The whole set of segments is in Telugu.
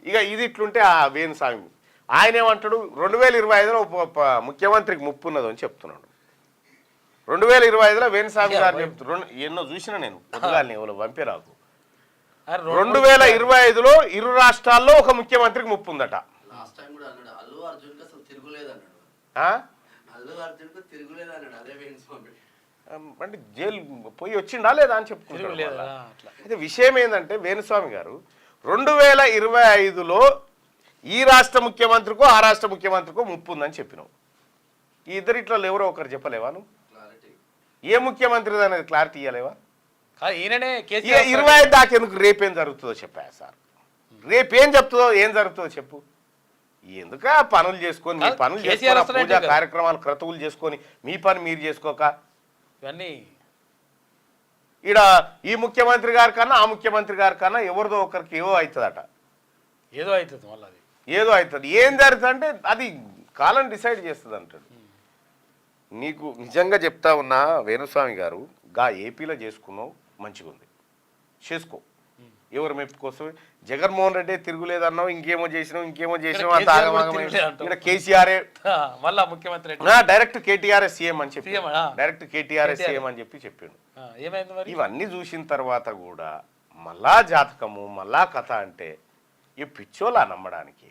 ఇక ఇది ఇట్లుంటే ఆ వేణుస్వామి ఆయన ఏమంటాడు 2025లో ముఖ్యమంత్రికి ముప్పు ఉన్నది అని చెప్తున్నాడు. 2025లో వేణుస్వామి గారు చెప్తున్నాడు. ఎన్నో చూసినా నేను పొద్దుగాలని ఎవరు పంపే రాకు. 2025లో ఇరు రాష్ట్రాల్లో ఒక ముఖ్యమంత్రికి ముప్పు ఉందట. అంటే జైలు పోయి వచ్చిండా లేదా అని చెప్పుకుంటున్నాడు. అయితే విషయం ఏంటంటే వేణుస్వామి గారు 2025లో ఈ రాష్ట్ర ముఖ్యమంత్రికో ఆ రాష్ట్ర ముఖ్యమంత్రికో ముప్పు ఉందని చెప్పినావు. ఈ ఇద్దరిట్లో ఎవరో ఒకరు చెప్పలేవా నువ్వు? ఏ ముఖ్యమంత్రి అనేది క్లారిటీ ఇవ్వలేవా? 25 దాకా ఎందుకు రేపేం జరుగుతుందో చెప్పా సార్. రేపేం చెప్తుందో ఏం జరుగుతుందో చెప్పు. ఎందుక పనులు చేసుకొని మీ పనులు చేసుకొని పూజా కార్యక్రమాలు క్రతువులు చేసుకొని మీ పని మీరు చేసుకోక ఇవన్నీ ఈడ ఈ ముఖ్యమంత్రి గారి కన్నా ఆ ముఖ్యమంత్రి గారి కన్నా ఎవరిదో ఒకరికి ఏవో అవుతుందట. ఏదో అవుతుంది మళ్ళీ అది ఏదో అవుతుంది. ఏం జరుగుతుంది అంటే అది కాలం డిసైడ్ చేస్తుంది అంటాడు. నీకు నిజంగా చెప్తా ఉన్నా వేణుస్వామి గారు గా ఏపీలో చేసుకున్నావు మంచిగా ఉంది, చేసుకో. ఎవరు మెప్పు కోసమే జగన్మోహన్ రెడ్డి తిరుగులేదన్నావు, ఇంకేమో చేసినావు అంత ఆగమాగమైన కేసీఆర్ మళ్ళా ముఖ్యమంత్రి డైరెక్ట్ కేటీఆర్ సీఎం అని చెప్పి డైరెక్ట్ కేటీఆర్ సీఎం అని చెప్పి చెప్పాడు. ఇవన్నీ చూసిన తర్వాత కూడా మళ్ళా జాతకము మళ్ళా కథ అంటే ఈ పిచ్చోలా నమ్మడానికి.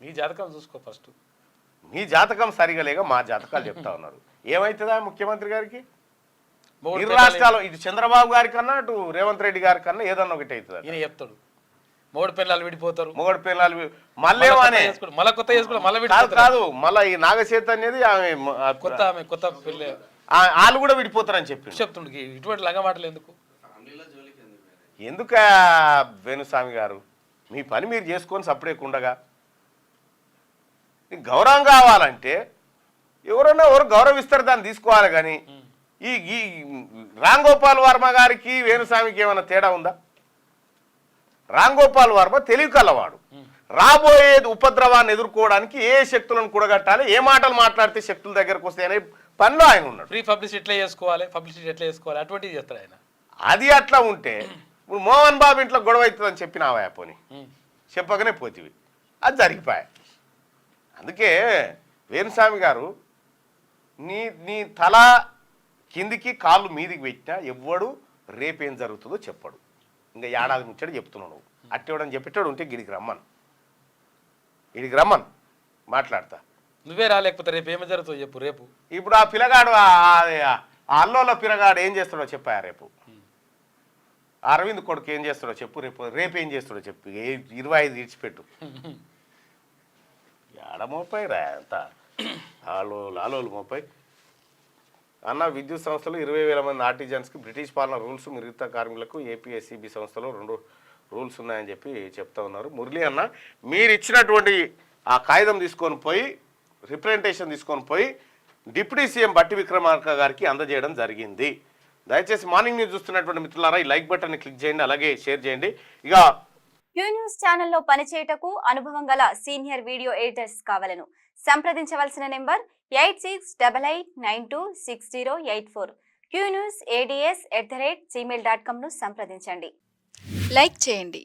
మీ జాతకం చూసుకో ఫస్ట్. మీ జాతకం సరిగా లేక మా జాతకాలు చెప్తా ఉన్నారు. ఏమవుతుందా ముఖ్యమంత్రి గారికి? ఇరు రాష్ట్రాలు ఇటు చంద్రబాబు గారి కన్నా అటు రేవంత్ రెడ్డి గారి కన్నా ఏదన్నా ఒకటి అవుతుంది. ఈయన చెప్తాడు మూడు పిల్లలు విడిపోతారు, మళ్ళీ కొత్త కాదు మళ్ళీ ఈ నాగచైతన్యది కొత్త పిల్ల వాళ్ళు కూడా విడిపోతారని చెప్తుండు. ఇటువంటి లంగ మాటలు ఎందుక వేణుస్వామి గారు? మీ పని మీరు చేసుకొని సపరేట్గా గౌరవం కావాలంటే ఎవరన్నా ఎవరు గౌరవిస్తారు దాన్ని తీసుకోవాలి. కానీ ఈ రామ్ గోపాల్ వర్మ గారికి వేణుస్వామికి ఏమైనా తేడా ఉందా? రామ్ గోపాల్ వర్మ తెలివి కలవాడు. రాబోయే ఉపద్రవాన్ని ఎదుర్కోవడానికి ఏ శక్తులను కూడగట్టాలి, ఏ మాటలు మాట్లాడితే శక్తుల దగ్గరకు వస్తాయి అనే పనిలో ఆయన ఉన్నాడు. ఫ్రీ పబ్లిసిటీ ఎట్లా చేసుకోవాలి అటువంటివి చేస్తాడు ఆయన. అది అట్లా ఉంటే ఇప్పుడు మోహన్ బాబు ఇంట్లో గొడవ అవుతుందని చెప్పినావా పోని చెప్పగానే పోతివి, అది జరిగిపోయా. అందుకే వేణుస్వామి గారు నీ తల కిందికి కాళ్ళు మీదికి పెట్టినా ఎవ్వడు రేపేం జరుగుతుందో చెప్పడు. ఇంకా ఏడాది ముచ్చడు చెప్తున్నాడు. అట్టేవాడని చెప్పేటాడు ఉంటే ఇడికి రమ్మన్ మాట్లాడతా. నువ్వే రాలేకపోతే రేపు ఏమి జరుగుతుందో చెప్పు. రేపు ఇప్పుడు ఆ పిల్లగాడు అల్లోలో పిల్లగాడు ఏం చేస్తాడో చెప్పా. రేపు అరవింద్ కొడుకు ఏం చేస్తాడో చెప్పు. రేపు ఏం చేస్తాడో చెప్పు. 25 ఇడిచిపెట్టు. ఏడమోపాయి రా అంత లాలోలు మోపాయి అన్న. విద్యుత్ సంస్థలు 20,000 మంది ఆర్టిజన్స్కి బ్రిటిష్ పాలన రూల్స్, మిగతా కార్మికులకు ఏపీఎస్సీబీ సంస్థలో 2 రూల్స్ ఉన్నాయని చెప్పి చెప్తా ఉన్నారు. మురళి అన్న మీరు ఇచ్చినటువంటి ఆ కాగితం తీసుకొని పోయి రిప్రజెంటేషన్ తీసుకొని పోయి డిప్యూటీ సీఎం బట్టి విక్రమార్క గారికి అందజేయడం జరిగింది. దయచేసి మార్నింగ్ న్యూస్ చూస్తున్నటువంటి మిత్రులారా ఈ లైక్ బటన్ని క్లిక్ చేయండి, అలాగే షేర్ చేయండి. ఇక క్యూ న్యూస్ ఛానల్లో పనిచేయటకు అనుభవం గల సీనియర్ వీడియో ఎడిటర్స్ కావాలను సంప్రదించవలసిన నెంబర్ 8688926084. qnewsads@gmail.com ను సంప్రదించండి. లైక్ చేయండి.